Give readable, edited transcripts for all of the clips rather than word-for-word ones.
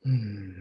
Hmm.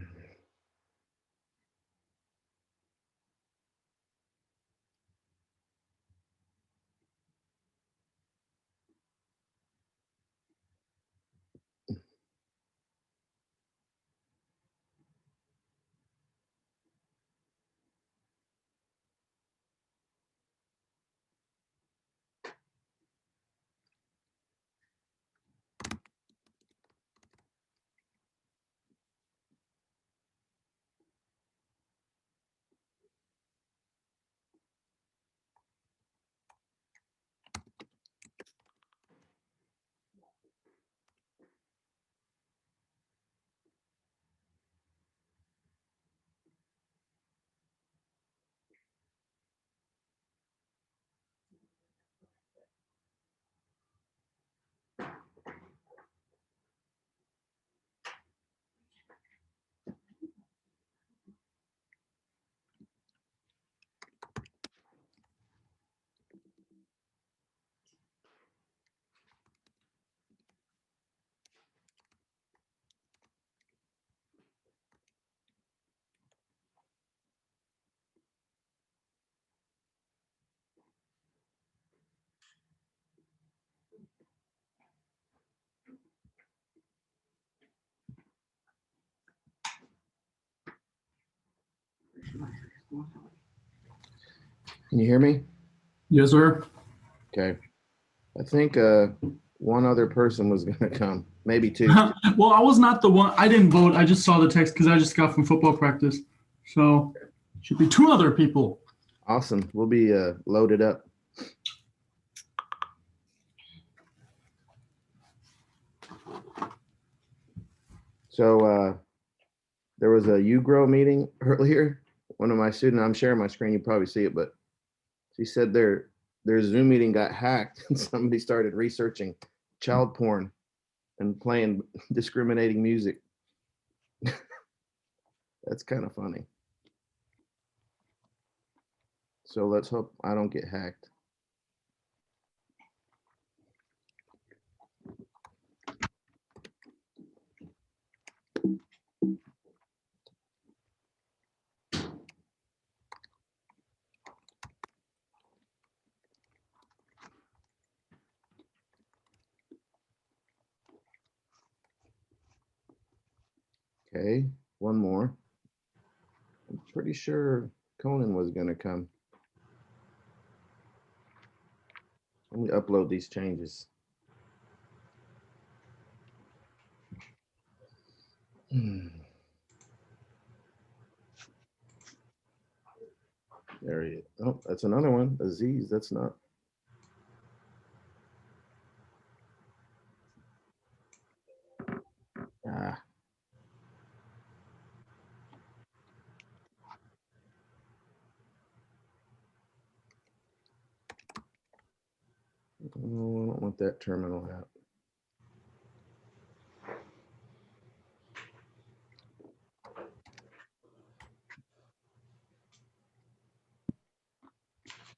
Can you hear me? Yes, sir. Okay. I think one other person was going to come, maybe two. Well, I was not the one. I didn't vote. I just saw the text because I just got from football practice. So should be two other people. Awesome. We'll be loaded up. So there was a UGROW meeting earlier. One of my students, I'm sharing my screen, you probably see it, but she said their Zoom meeting got hacked and somebody started researching child porn and playing discriminating music. That's kind of funny. So let's hope I don't get hacked. Okay, one more. I'm pretty sure Conan was going to come. Let me upload these changes. There he is. Oh, that's another one. Aziz, that's not. Ah. Oh, I don't want that terminal out.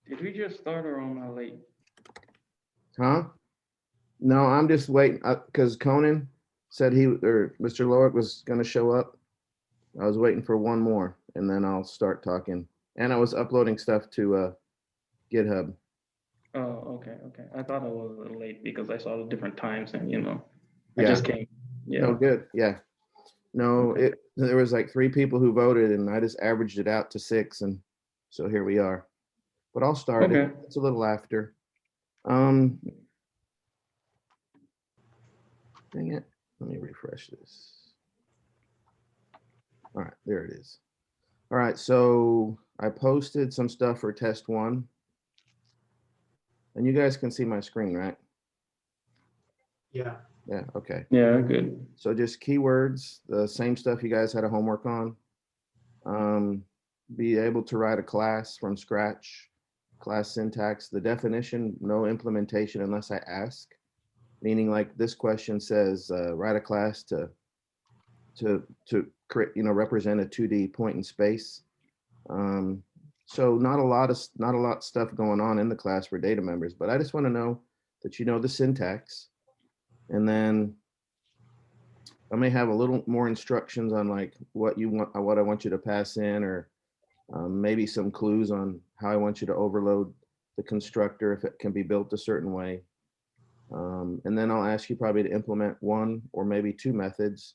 Did we just start or am I late? Huh? No, I'm just waiting because Conan said Mr. Loic was going to show up. I was waiting for one more and then I'll start talking. And I was uploading stuff to GitHub. Oh, okay. I thought I was a little late because I saw the different times and I Yeah. just came. Yeah. No, good. Yeah. No, Okay. there was like 3 people who voted and I just averaged it out to 6 and so here we are. But I'll start it. Okay. It's a little after. Dang it. Let me refresh this. All right, there it is. All right, so I posted some stuff for test 1. And you guys can see my screen, right? Yeah. Yeah, okay. Yeah, good. So just keywords, the same stuff you guys had a homework on. Be able to write a class from scratch, class syntax, the definition, no implementation unless I ask. Meaning like this question says, write a class to create, represent a 2D point in space. So not a lot of stuff going on in the class for data members, but I just want to know that you know the syntax, and then I may have a little more instructions on like what you want, what I want you to pass in, or maybe some clues on how I want you to overload the constructor if it can be built a certain way. And then I'll ask you probably to implement one or maybe two methods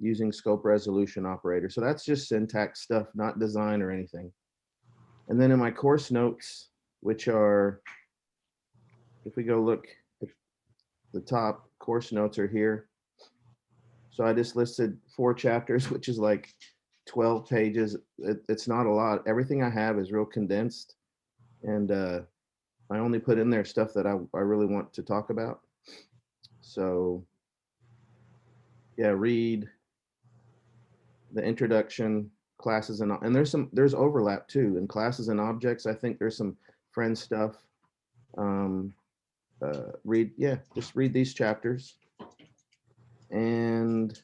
using scope resolution operator. So that's just syntax stuff, not design or anything. And then in my course notes, which are, if we go look at the top, course notes are here. So I just listed 4 chapters, which is like 12 pages. It's not a lot. Everything I have is real condensed. And I only put in there stuff that I really want to talk about. So yeah, read the introduction, classes, and there's overlap too in classes and objects. I think there's some friend stuff. Read, yeah, just read these chapters. And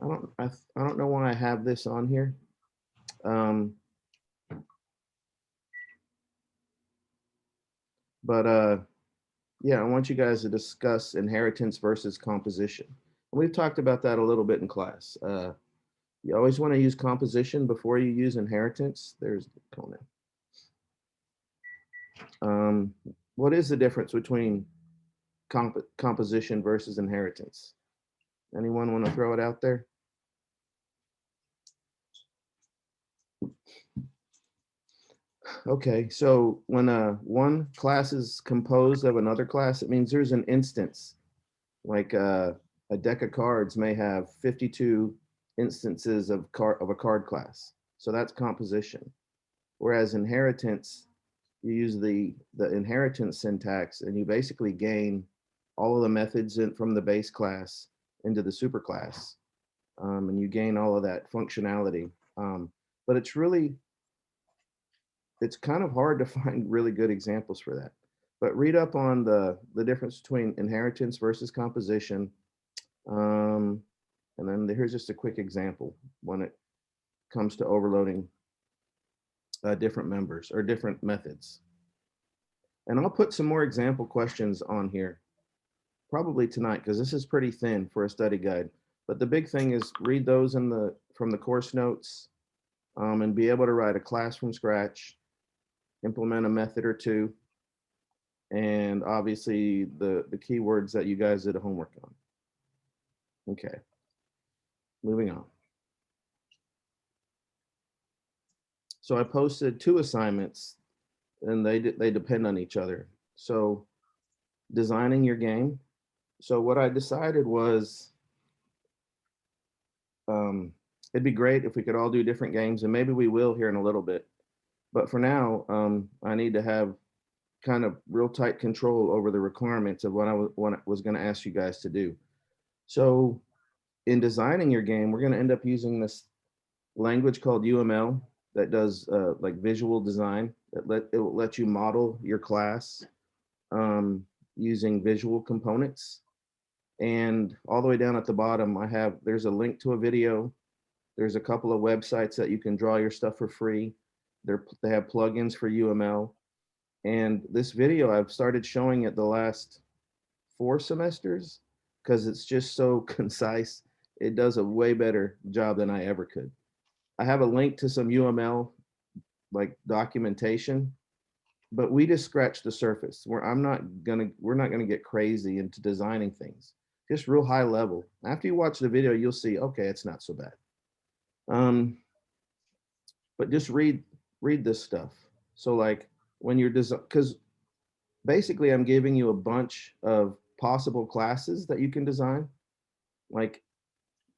I don't know why I have this on here. But yeah, I want you guys to discuss inheritance versus composition. We've talked about that a little bit in class. You always want to use composition before you use inheritance. There's Conan. What is the difference between composition versus inheritance? Anyone want to throw it out there? Okay, so when one class is composed of another class, it means there's an instance. Like a deck of cards may have 52 instances of a card class. So that's composition. Whereas inheritance, you use the inheritance syntax and you basically gain all of the methods from the base class into the superclass. And you gain all of that functionality. But it's kind of hard to find really good examples for that. But read up on the difference between inheritance versus composition. And then here's just a quick example when it comes to overloading different members or different methods. And I'll put some more example questions on here, probably tonight, because this is pretty thin for a study guide. But the big thing is read those from the course notes and be able to write a class from scratch, implement a method or two, and obviously the keywords that you guys did a homework on. Okay, moving on. So I posted 2 assignments and they depend on each other. So designing your game. So what I decided was it'd be great if we could all do different games, and maybe we will here in a little bit. But for now, I need to have kind of real tight control over the requirements of what I was going to ask you guys to do. So in designing your game, we're going to end up using this language called UML that does like visual design. It will let you model your class using visual components. And all the way down at the bottom, there's a link to a video. There's a couple of websites that you can draw your stuff for free. They have plugins for UML. And this video, I've started showing it the last 4 semesters because it's just so concise. It does a way better job than I ever could. I have a link to some UML like documentation, but we just scratched the surface. We're not gonna get crazy into designing things. Just real high level. After you watch the video, you'll see, okay, it's not so bad. But just read this stuff. So like when you're because basically I'm giving you a bunch of possible classes that you can design. Like,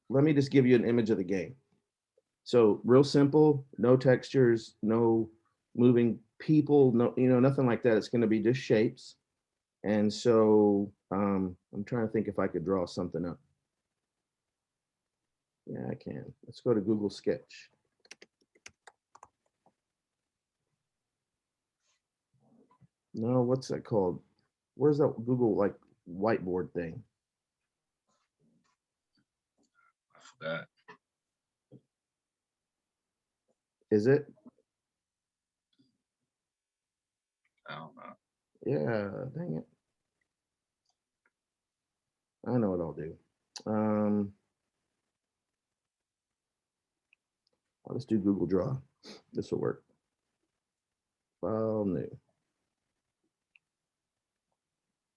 let me just give you an image of the game. So real simple, no textures, no moving people, no, nothing like that. It's going to be just shapes. And so I'm trying to think if I could draw something up. Yeah, I can. Let's go to Google Sketch. No, what's that called? Where's that Google like whiteboard thing? I forgot. Is it? I don't know. Yeah, dang it. I know what I'll do. I'll just do Google Draw. This will work. File new.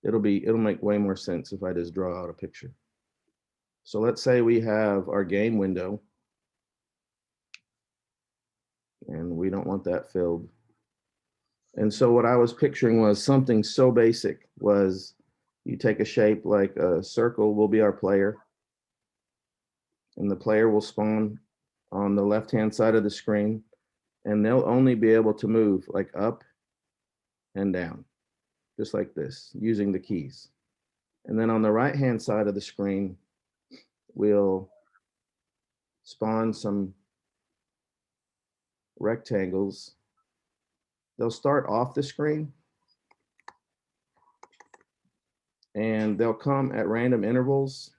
It'll make way more sense if I just draw out a picture. So let's say we have our game window and we don't want that filled. And so what I was picturing was something so basic was you take a shape like a circle will be our player, and the player will spawn on the left-hand side of the screen, and they'll only be able to move like up and down, just like this, using the keys. And then on the right-hand side of the screen, we'll spawn some rectangles. They'll start off the screen and they'll come at random intervals,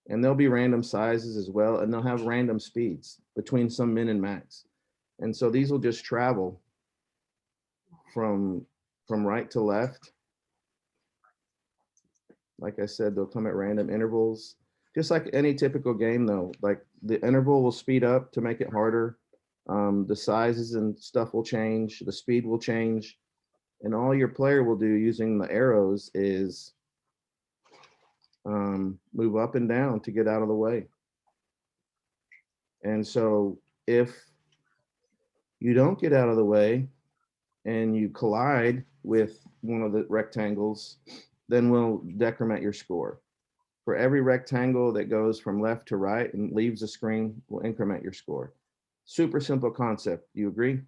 and they'll be random sizes as well, and they'll have random speeds between some min and max. And so these will just travel from right to left. Like I said, they'll come at random intervals, just like any typical game though. Like the interval will speed up to make it harder. The sizes and stuff will change, the speed will change, and all your player will do using the arrows is move up and down to get out of the way. And so if you don't get out of the way and you collide with one of the rectangles, then we'll decrement your score. For every rectangle that goes from left to right and leaves the screen, we'll increment your score. Super simple concept. Do you agree?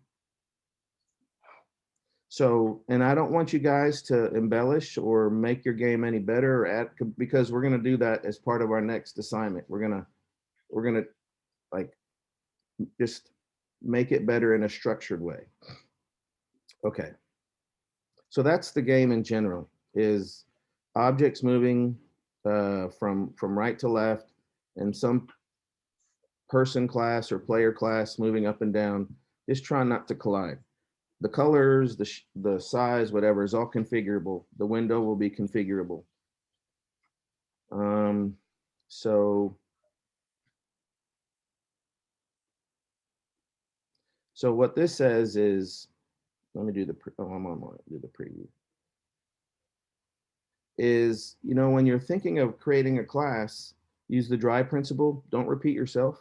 So, and I don't want you guys to embellish or make your game any better or add, because we're going to do that as part of our next assignment. We're going to like just make it better in a structured way. Okay. So that's the game in general, is objects moving from right to left, and some person class or player class moving up and down. Just try not to collide. The colors, the size, whatever is all configurable. The window will be configurable. So what this says is, let me do the, I'm on do the preview. Is, when you're thinking of creating a class, use the dry principle. Don't repeat yourself.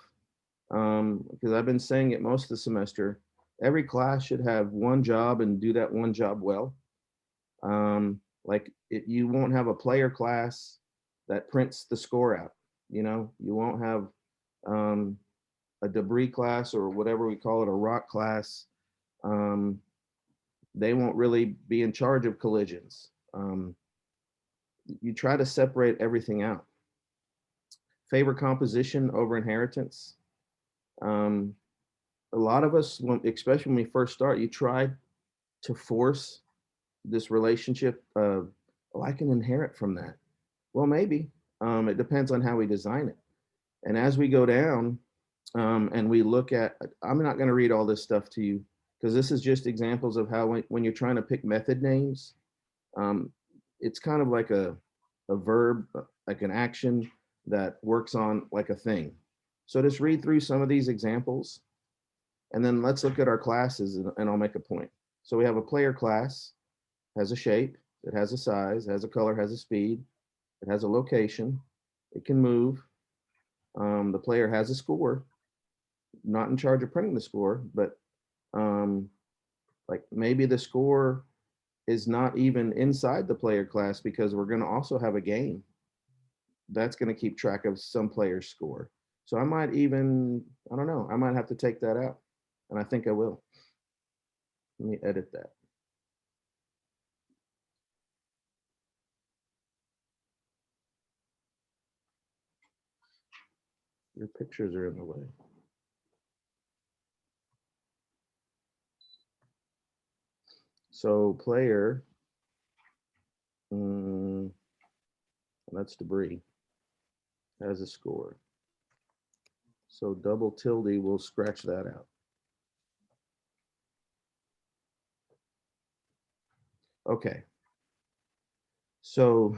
Because I've been saying it most of the semester. Every class should have one job and do that one job well. You won't have a player class that prints the score out. You won't have a debris class, or whatever we call it, a rock class. They won't really be in charge of collisions. You try to separate everything out. Favor composition over inheritance. A lot of us, especially when we first start, you try to force this relationship of, oh, I can inherit from that. Well, maybe. It depends on how we design it. And as we go down and we look at, I'm not going to read all this stuff to you, because this is just examples of how when you're trying to pick method names, it's kind of like a verb, like an action that works on like a thing. So just read through some of these examples, and then let's look at our classes, and I'll make a point. So we have a player class, has a shape, it has a size, has a color, has a speed, it has a location, it can move. The player has a score, not in charge of printing the score, but like maybe the score is not even inside the player class, because we're going to also have a game that's going to keep track of some player's score. So I might even, I don't know, I might have to take that out, and I think I will. Let me edit that. Your pictures are in the way. So player, that's debris, has a score. So double tilde will scratch that out. Okay. So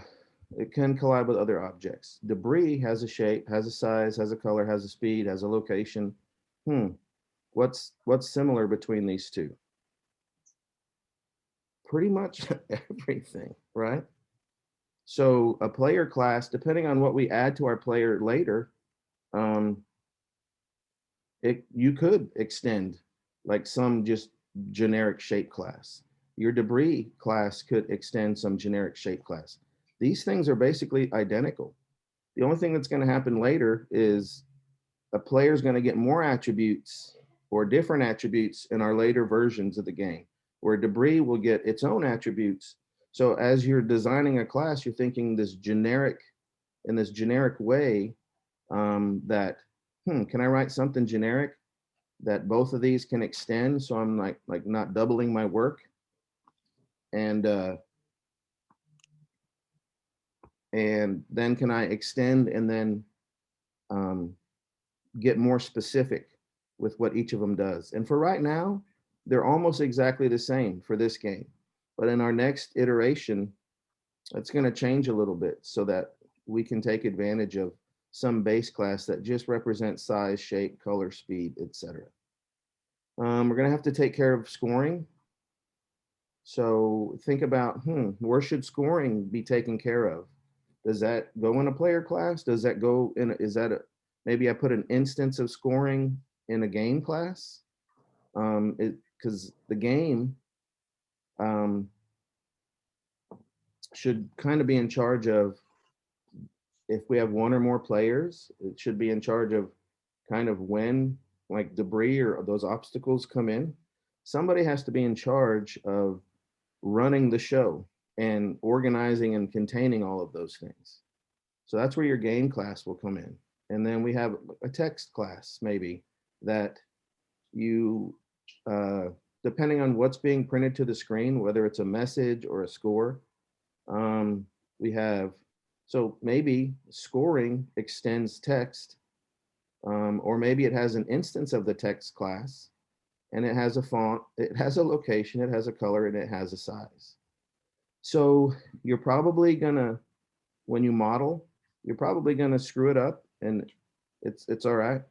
It can collide with other objects. Debris has a shape, has a size, has a color, has a speed, has a location. What's similar between these two? Pretty much everything, right? So a player class, depending on what we add to our player later, you could extend like some just generic shape class. Your debris class could extend some generic shape class. These things are basically identical. The only thing that's going to happen later is a player is going to get more attributes or different attributes in our later versions of the game, where debris will get its own attributes. So as you're designing a class, you're thinking this generic in this generic way that, can I write something generic that both of these can extend? So I'm like not doubling my work. And then can I extend and then get more specific with what each of them does? And for right now, they're almost exactly the same for this game. But in our next iteration, it's going to change a little bit so that we can take advantage of some base class that just represents size, shape, color, speed, etc. We're going to have to take care of scoring. So think about, where should scoring be taken care of? Does that go in a player class? Does that go in, maybe I put an instance of scoring in a game class? Because the game should kind of be in charge of, if we have one or more players, it should be in charge of kind of when like debris or those obstacles come in. Somebody has to be in charge of running the show and organizing and containing all of those things. So that's where your game class will come in. And then we have a text class maybe that you, depending on what's being printed to the screen, whether it's a message or a score, we have, so maybe scoring extends text, or maybe it has an instance of the text class and it has a font, it has a location, it has a color, and it has a size. So you're probably gonna, when you model, you're probably gonna screw it up, and it's all right.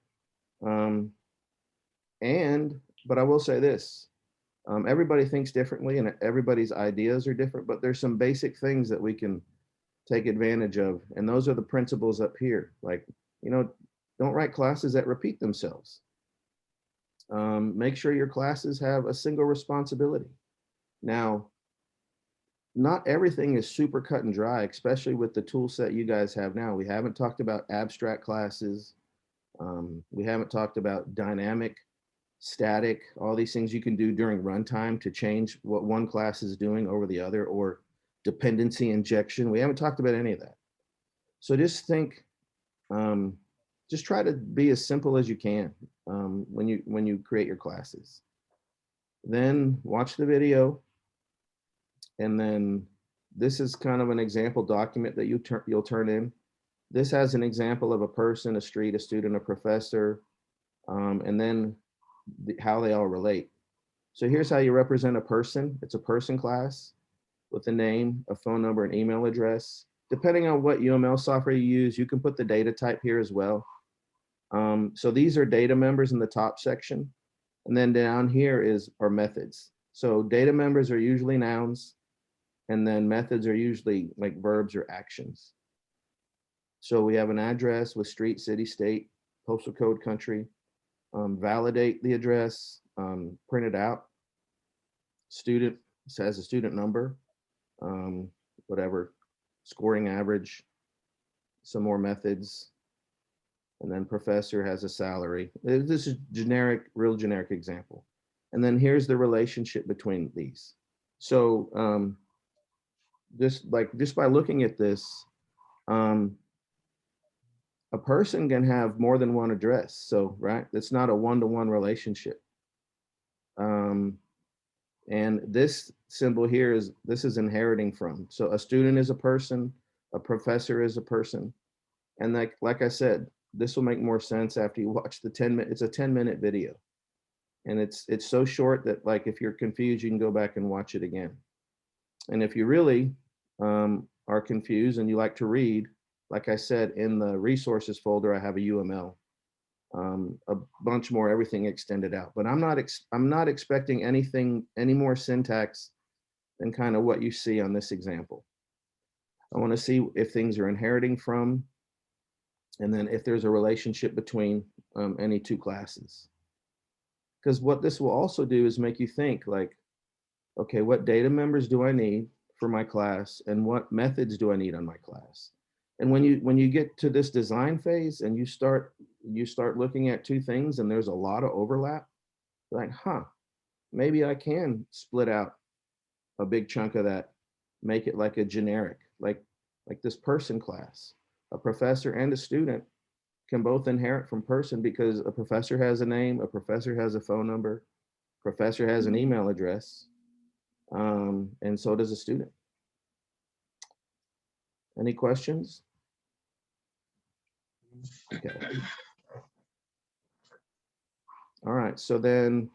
But I will say this, everybody thinks differently and everybody's ideas are different, but there's some basic things that we can take advantage of. And those are the principles up here. Like, don't write classes that repeat themselves. Make sure your classes have a single responsibility. Now, not everything is super cut and dry, especially with the tool set you guys have now. We haven't talked about abstract classes. We haven't talked about dynamic, static, all these things you can do during runtime to change what one class is doing over the other, or dependency injection. We haven't talked about any of that. So just think, just try to be as simple as you can when you create your classes. Then watch the video, and then this is kind of an example document that you'll turn in. This has an example of a person, a street, a student, a professor, and then how they all relate. So here's how you represent a person. It's a person class with a name, a phone number, an email address. Depending on what UML software you use, you can put the data type here as well. So these are data members in the top section. And then down here is our methods. So data members are usually nouns, and then methods are usually like verbs or actions. So we have an address with street, city, state, postal code, country. Validate the address, print it out. Student says a student number, whatever, scoring average, some more methods, and then professor has a salary. This is generic, real generic example. And then here's the relationship between these. So just by looking at this, a person can have more than one address. So, right, it's not a one-to-one relationship. And this symbol here this is inheriting from. So a student is a person, a professor is a person. And like I said, this will make more sense after you watch the 10-minute, it's a 10-minute video. And it's so short that if you're confused, you can go back and watch it again. And if you really are confused and you like to read, like I said, in the resources folder, I have a UML, a bunch more, everything extended out. But I'm not expecting any more syntax than kind of what you see on this example. I want to see if things are inheriting from, and then if there's a relationship between any two classes. Because what this will also do is make you think like, okay, what data members do I need for my class, and what methods do I need on my class? And when you get to this design phase and you start looking at two things and there's a lot of overlap, like, maybe I can split out a big chunk of that, make it like a generic, like this person class. A professor and a student can both inherit from person because a professor has a name, a professor has a phone number, professor has an email address, and so does a student. Any questions? Okay. All right, so then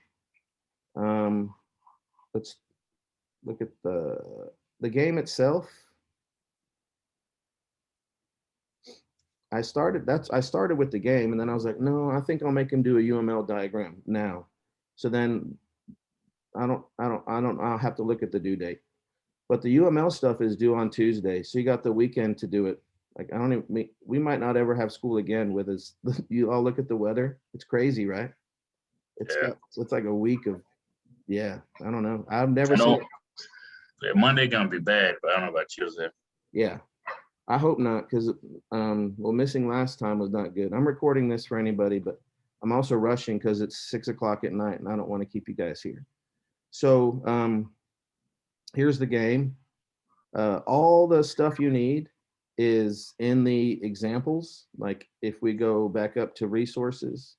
let's look at the game itself. I started with the game, and then I was like, no, I think I'll make him do a UML diagram now. So then I'll have to look at the due date. But the UML stuff is due on Tuesday, so you got the weekend to do it. Like, I don't even, we might not ever have school again with us. You all look at the weather. It's crazy, right? Yeah. It's like a week of, yeah, I don't know. I've never I seen know it. yeah, Monday gonna be bad, but I don't know about Tuesday. Yeah, I hope not, because well, missing last time was not good. I'm recording this for anybody, but I'm also rushing because it's 6 o'clock at night and I don't want to keep you guys here. So here's the game. All the stuff you need is in the examples. Like if we go back up to resources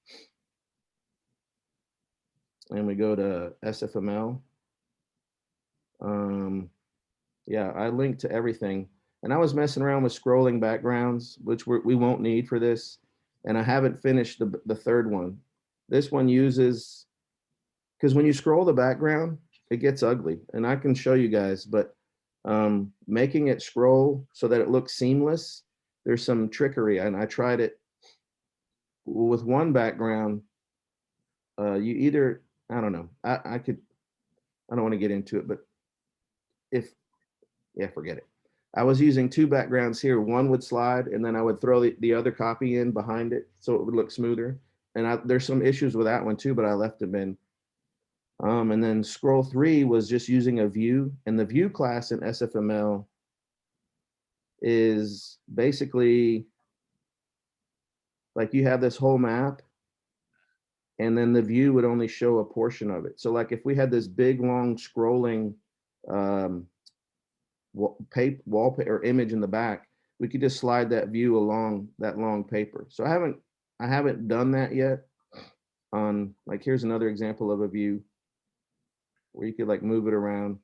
and we go to SFML, yeah, I linked to everything. And I was messing around with scrolling backgrounds, which we won't need for this. And I haven't finished the third one. This one uses, because when you scroll the background, it gets ugly. And I can show you guys, but making it scroll so that it looks seamless, there's some trickery. And I tried it with one background. You either, I don't know, I don't want to get into it, but yeah, forget it. I was using two backgrounds here. One would slide, and then I would throw the other copy in behind it so it would look smoother. And there's some issues with that one too, but I left them in. And then scroll 3 was just using a view, and the view class in SFML is basically like you have this whole map, and then the view would only show a portion of it. So like if we had this big long scrolling wallpaper or image in the back, we could just slide that view along that long paper. So I haven't done that yet. On like, here's another example of a view where you could like move it around.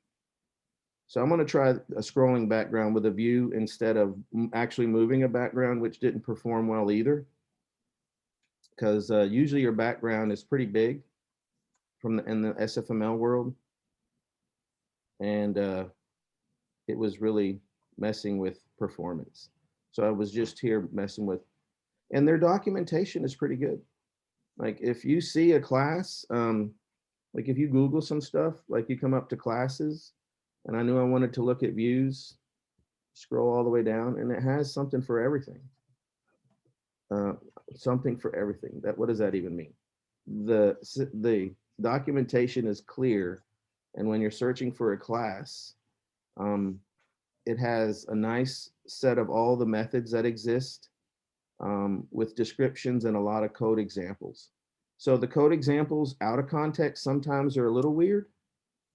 So I'm going to try a scrolling background with a view instead of actually moving a background, which didn't perform well either. Because usually your background is pretty big in the SFML world. And it was really messing with performance. So I was just here messing with, and their documentation is pretty good. Like if you see a class, like if you Google some stuff, like you come up to classes, and I knew I wanted to look at views, scroll all the way down, and it has something for everything. Something for everything. What does that even mean? The documentation is clear, and when you're searching for a class, it has a nice set of all the methods that exist, with descriptions and a lot of code examples. So the code examples out of context sometimes are a little weird,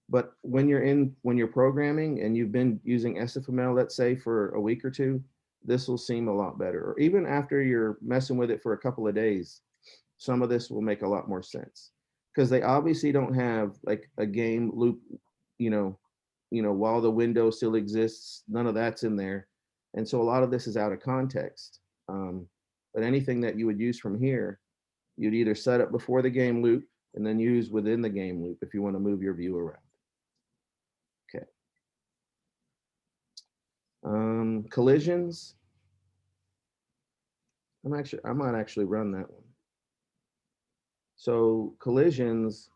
but when you're programming and you've been using SFML, let's say for a week or two, this will seem a lot better. Or even after you're messing with it for a couple of days, some of this will make a lot more sense, because they obviously don't have like a game loop, while the window still exists, none of that's in there. And so a lot of this is out of context. But anything that you would use from here, you'd either set up before the game loop and then use within the game loop if you want to move your view around. Okay. Collisions. I might actually run that one. So collisions.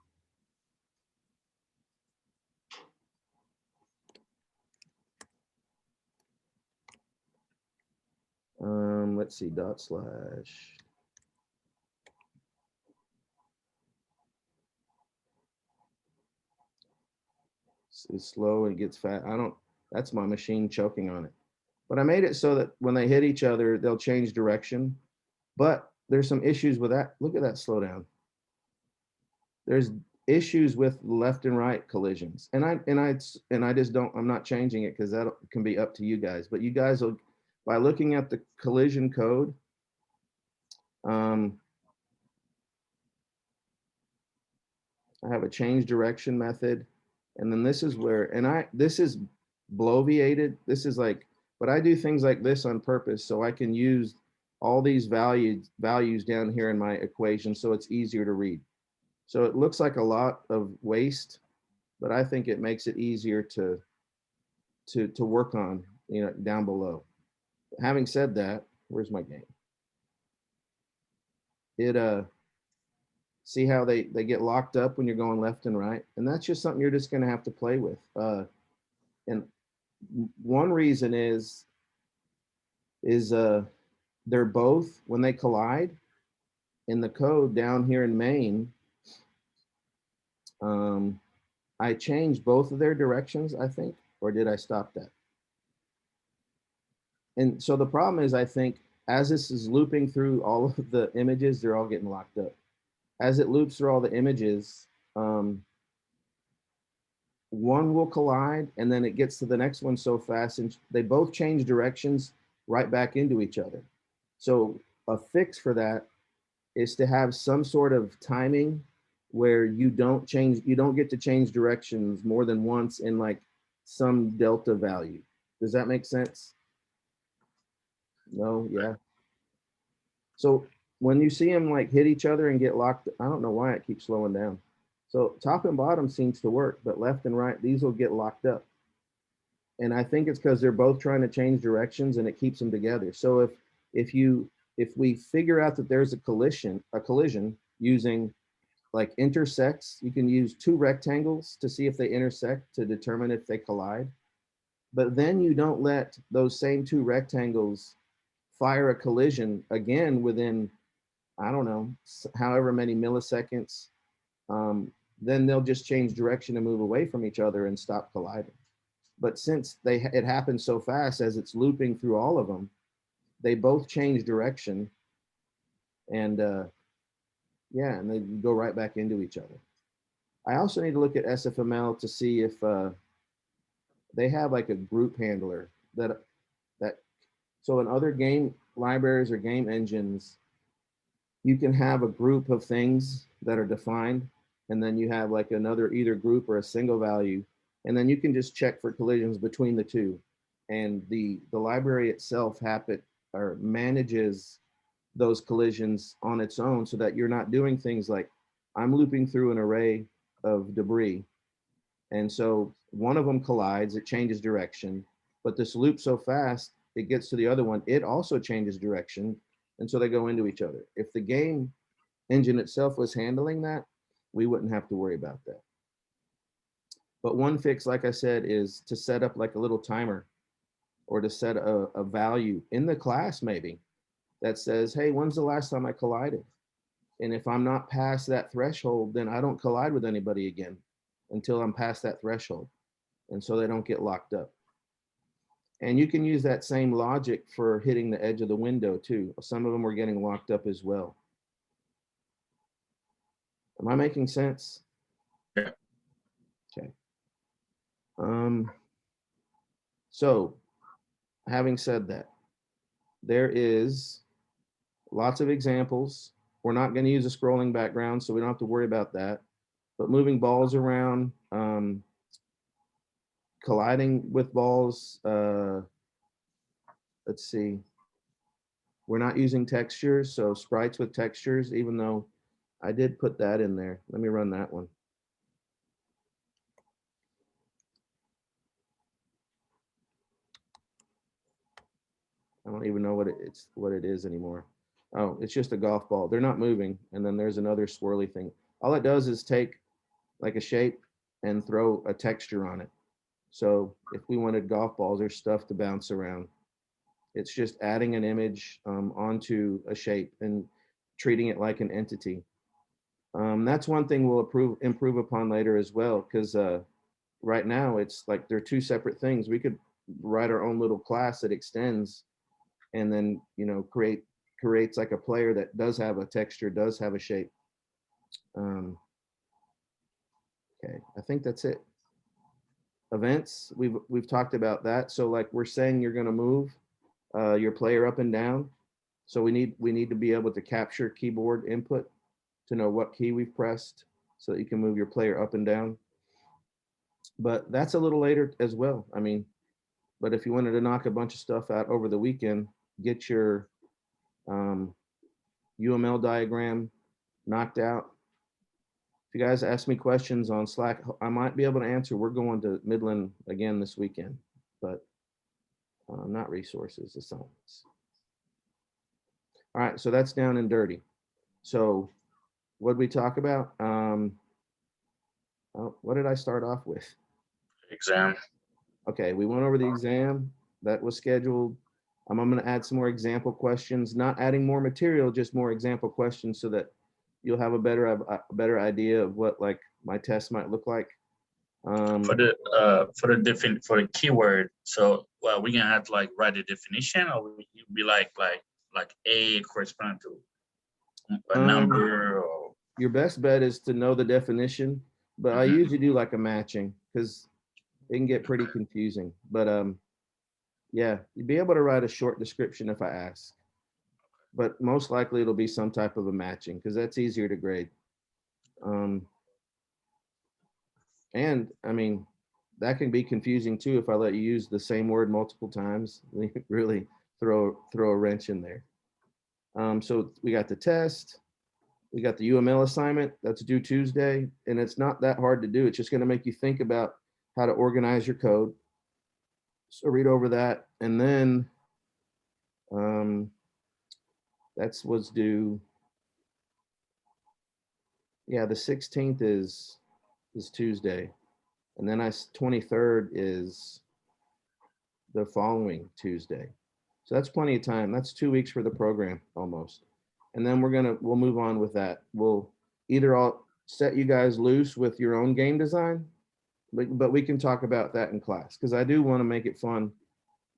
Let's see, dot slash. It's slow and it gets fat. That's my machine choking on it. But I made it so that when they hit each other, they'll change direction. But there's some issues with that. Look at that slowdown. There's issues with left and right collisions. And I just don't, I'm not changing it because that can be up to you guys. But you guys will, by looking at the collision code, I have a change direction method. And then this is where, this is bloviated. This is like, but I do things like this on purpose so I can use all these values down here in my equation so it's easier to read. So it looks like a lot of waste, but I think it makes it easier to work on, down below. Having said that, where's my game? See how they get locked up when you're going left and right, and that's just something you're just going to have to play with. And one reason is they're both, when they collide in the code down here in main, I changed both of their directions, I think, or did I stop that? And so the problem is, I think, as this is looping through all of the images, they're all getting locked up. As it loops through all the images, one will collide and then it gets to the next one so fast and they both change directions right back into each other. So a fix for that is to have some sort of timing where you don't get to change directions more than once in like some delta value. Does that make sense? No, yeah. So when you see them like hit each other and get locked, I don't know why it keeps slowing down. So top and bottom seems to work, but left and right, these will get locked up. And I think it's because they're both trying to change directions and it keeps them together. So if we figure out that there's a collision using like intersects, you can use two rectangles to see if they intersect to determine if they collide. But then you don't let those same two rectangles fire a collision again within, I don't know, however many milliseconds. Then they'll just change direction and move away from each other and stop colliding. But since it happens so fast as it's looping through all of them, they both change direction and yeah, and they go right back into each other. I also need to look at SFML to see if they have like a group handler that so in other game libraries or game engines, you can have a group of things that are defined, and then you have like another either group or a single value, and then you can just check for collisions between the two. And the library itself manages those collisions on its own so that you're not doing things like I'm looping through an array of debris. And so one of them collides, it changes direction, but this loop so fast, it gets to the other one, it also changes direction. And so they go into each other. If the game engine itself was handling that, we wouldn't have to worry about that. But one fix, like I said, is to set up like a little timer or to set a value in the class maybe that says, hey, when's the last time I collided? And if I'm not past that threshold, then I don't collide with anybody again until I'm past that threshold. And so they don't get locked up. And you can use that same logic for hitting the edge of the window too. Some of them were getting locked up as well. Am I making sense? Yeah. Okay. So having said that, there is lots of examples. We're not going to use a scrolling background, so we don't have to worry about that. But moving balls around, colliding with balls, let's see. We're not using textures, so sprites with textures, even though I did put that in there. Let me run that one. don't even know what it is anymore. Oh, it's just a golf ball. They're not moving. And then there's another swirly thing. All it does is take like a shape and throw a texture on it. So if we wanted golf balls or stuff to bounce around, it's just adding an image onto a shape and treating it like an entity. That's one thing we'll improve upon later as well, because right now it's like they're two separate things. We could write our own little class that extends and then, creates like a player that does have a texture, does have a shape. Okay, I think that's it. Events, we've talked about that. So like we're saying you're going to move your player up and down. So we need to be able to capture keyboard input to know what key we've pressed so that you can move your player up and down. But that's a little later as well. I mean, but if you wanted to knock a bunch of stuff out over the weekend, get your UML diagram knocked out. If you guys ask me questions on Slack, I might be able to answer. We're going to Midland again this weekend, but not resources, assignments. All right, so that's down and dirty. So what did we talk about? What did I start off with? Exam. Okay, we went over the exam that was scheduled. I'm going to add some more example questions, not adding more material, just more example questions so that you'll have a better idea of what like my test might look like. For the keyword, so well, we can have to like write a definition, or we be like a corresponding to a number, or Your best bet is to know the definition, but I usually do like a matching because it can get pretty confusing. But yeah, you'd be able to write a short description if I ask, but most likely it'll be some type of a matching because that's easier to grade. And I mean, that can be confusing too if I let you use the same word multiple times. Really throw a wrench in there. So we got the test, we got the UML assignment that's due Tuesday, and it's not that hard to do. It's just going to make you think about how to organize your code. So read over that, and then that's what's due. Yeah, the 16th is Tuesday, and then 23rd is the following Tuesday. So that's plenty of time. That's 2 weeks for the program almost. And then we'll move on with that. We'll either I'll set you guys loose with your own game design, but we can talk about that in class because I do want to make it fun,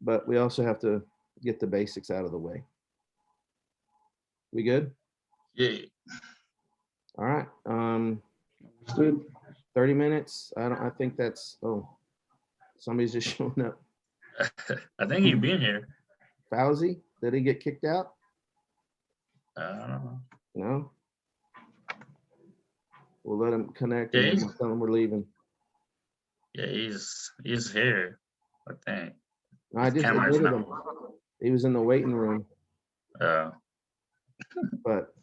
but we also have to get the basics out of the way. We good? yeah. All right. Good. 30 minutes. I think that's, oh, somebody's just showing up. I think you've been here. Fauzi, did he get kicked out? I don't know. No. We'll let him connect Yeah, and then we'll tell him we're leaving. Yeah, he's here. I think. No, I just Camera's admitted not- him. He was in the waiting room, but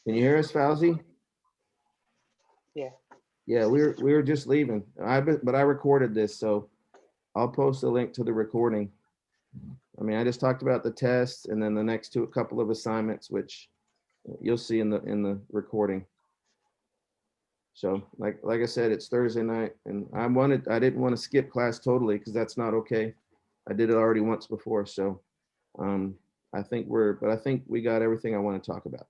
can you hear us, Fauzi? Yeah. Yeah, we were just leaving. But I recorded this, so I'll post a link to the recording. I mean, I just talked about the test and then the next a couple of assignments, which you'll see in the recording. So like I said, it's Thursday night, and I didn't want to skip class totally because that's not okay. I did it already once before, so I think we got everything I want to talk about.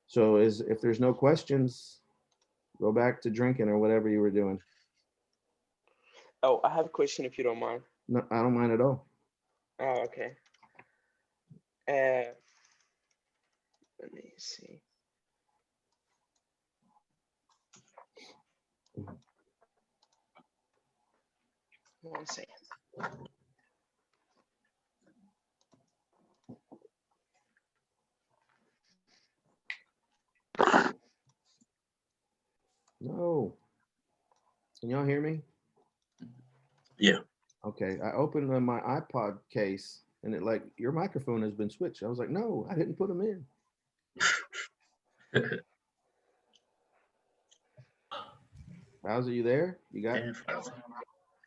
So if there's no questions, go back to drinking or whatever you were doing. Oh, I have a question if you don't mind. No, I don't mind at all. Oh, okay. Let me see. One second. No. Can y'all hear me? Yeah. Okay. I opened my iPod case and it like, your microphone has been switched. I was like, no, I didn't put them in. How's you there? You got it?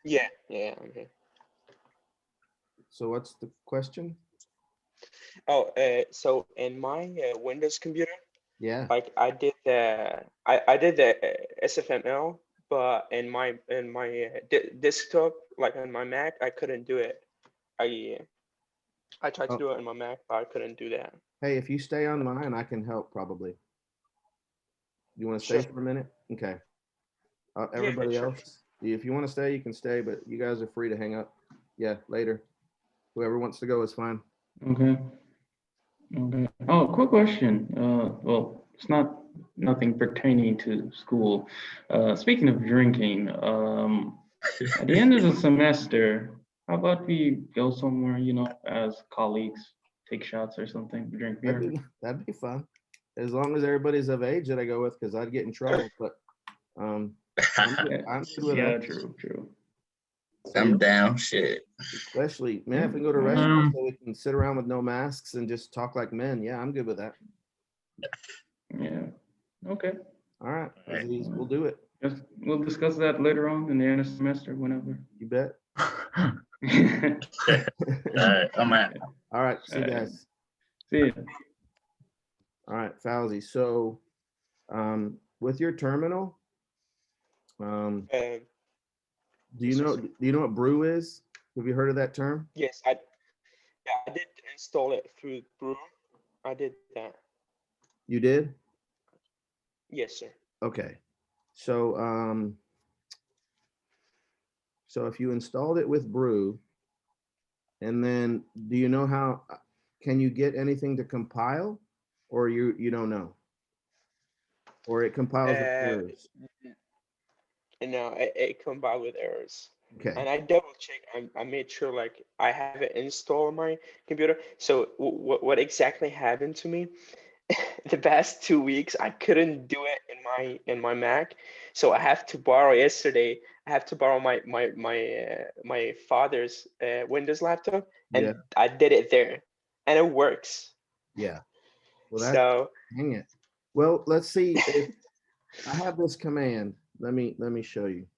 Yeah, I'm here. So what's the question? Oh, so in my Windows computer, Yeah. like I did the SFML, but in my desktop, like on my Mac, I couldn't do it. I I tried to Oh, do it on my Mac, but I couldn't do that. hey, if you stay online, I can help probably. You want to stay Sure. for a minute? Okay. Yeah, Everybody sure. else, if you want to stay, you can stay, but you guys are free to hang up. Yeah, later. Whoever wants to go is fine. Okay. Okay. Oh, quick question. Well, it's nothing pertaining to school. Speaking of drinking, at the end of the semester, how about we go somewhere, as colleagues, take shots or something, drink beer? That'd be fun. As long as everybody's of age that I go with, because I'd get in trouble. But I'm good with Yeah, that. true. I'm down. Shit. Especially, man, if we go to a Yeah. restaurant so we can sit around with no masks and just talk like men, yeah, I'm good with that. Yeah. Okay. All right, All right. Aziz, we'll do it. Just, we'll discuss that later on in the end of semester, whenever. You bet. All right. I'm at. All right, see you All right. guys. See ya. All right, Fauzi. So, with your terminal, Um, do you know what brew is? Have you heard of that term? yes, I did install it through Brew. I did that. You did? Yes, sir. Okay. So, so if you installed it with brew, and then do you know how, can you get anything to compile, or you don't know? Or it compiles with Uh, errors? no, it combined with errors. Okay. And I double checked. I made sure like I have it installed on my computer. So what exactly happened to me? The past 2 weeks I couldn't do it in my Mac. So I have to borrow yesterday. I have to borrow my father's Windows laptop, Yeah. and I did it there, and it works. Yeah. Well, that's, So hang it. Well, let's see if I have this command. Let me show you.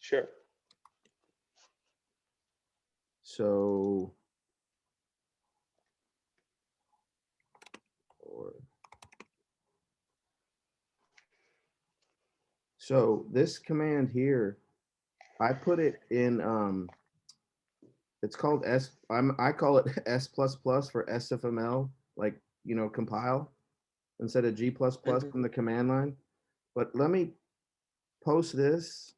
sure. So, or so this command here, I put it in, it's called I call it S++ for SFML, like, compile instead of G++ Mhm. from the command line. But let me post this,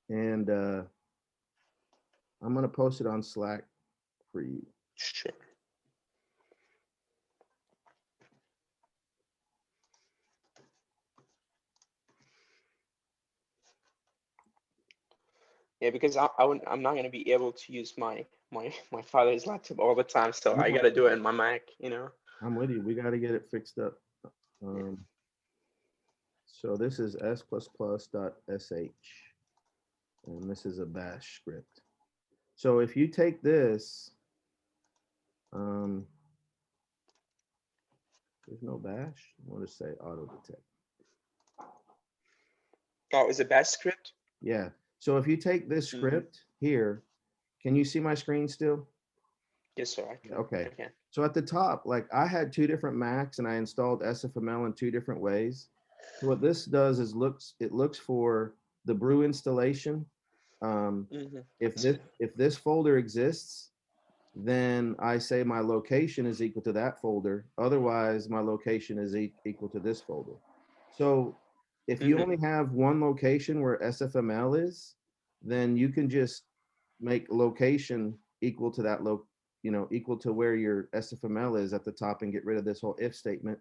and I'm gonna post it on Slack for you. Sure. Yeah, because I'm not gonna be able to use my father's laptop all the time, so I No, gotta do it in my Mac. I'm with you. We got to get it fixed up. So this is s++.sh, and this is a bash script. So if you take this, there's no bash. I want to say auto detect. Oh, is it bash script? Yeah. So if you take this Mhm. script here, can you see my screen still? Yes, sir. I can. Okay. I can. So at the top, like I had 2 different Macs and I installed SFML in 2 different ways. So what this does is it looks for the brew installation. Mhm. If this folder exists, then I say my location is equal to that folder. Otherwise, my location is equal to this folder. So if you Mhm. only have one location where SFML is, then you can just make location equal to that equal to where your SFML is at the top and get rid of this whole if statement.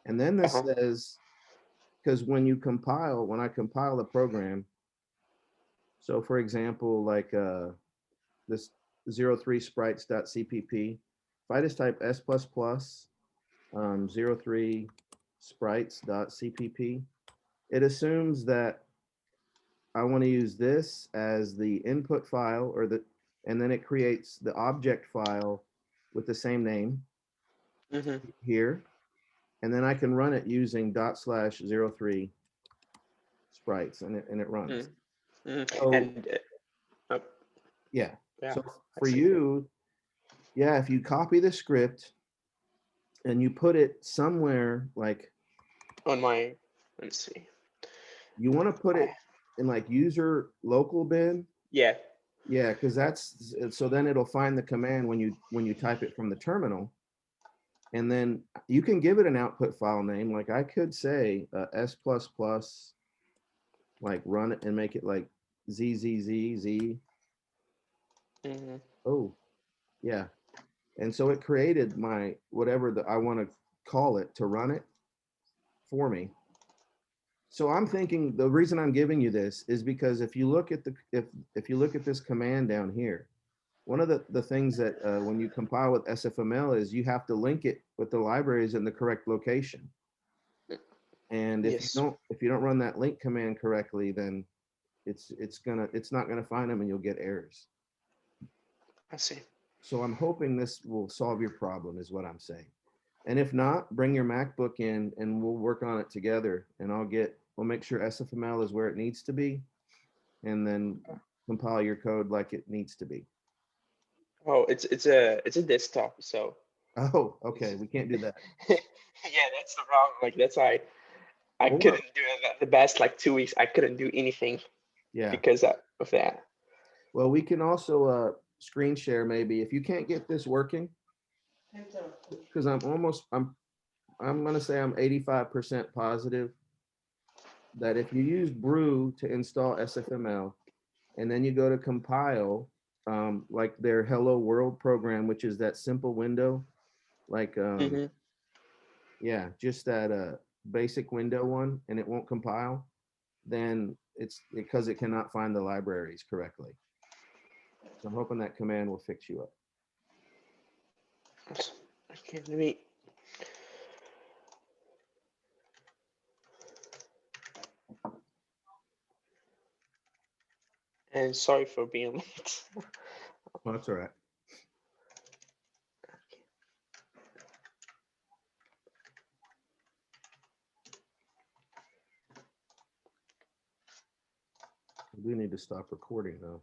And then this Uh-huh. says, because when I compile a program, so for example, like this 03 sprites.cpp, if I just type s++ 03 sprites.cpp, it assumes that I want to use this as the input file and then it creates the object file with the same name Mhm. here. And then I can run it using /03 sprites and it runs. Mhm. Mhm. So And Yeah. Yeah, So I for see. you, yeah, if you copy the script and you put it somewhere, like On my, let me see. you want to put it I, in like user local bin. yeah. Yeah, because that's so then it'll find the command when you type it from the terminal. And then you can give it an output file name. Like I could say S++, like run it and make it like ZZZZ. Hmm. Oh, yeah. And so it created my whatever that I want to call it to run it for me. So I'm thinking the reason I'm giving you this is because if you look at the if you look at this command down here, one of the things that when you compile with SFML is you have to link it with the libraries in the correct location. And Yes, if you don't run that link command correctly, then it's not gonna find them and you'll get errors. I see. So I'm hoping this will solve your problem is what I'm saying. And if not, bring your MacBook in and we'll work on it together and we'll make sure SFML is where it needs to be and then compile your code like it needs to be. Oh, it's a desktop, so Oh, okay. We can't do that. yeah, that's the problem. Like that's why I Or, couldn't do it the best like 2 weeks. I couldn't do anything yeah. because of that. Well, we can also screen share maybe if you can't get this working, because I'm gonna say I'm 85% positive that if you use Brew to install SFML and then you go to compile, like their Hello World program, which is that simple window, like Hmm. yeah, just that basic window one, and it won't compile, then it's because it cannot find the libraries correctly. So I'm hoping that command will fix you up. Okay, let me. And sorry for being late. Oh, that's all right. We do need to stop recording though.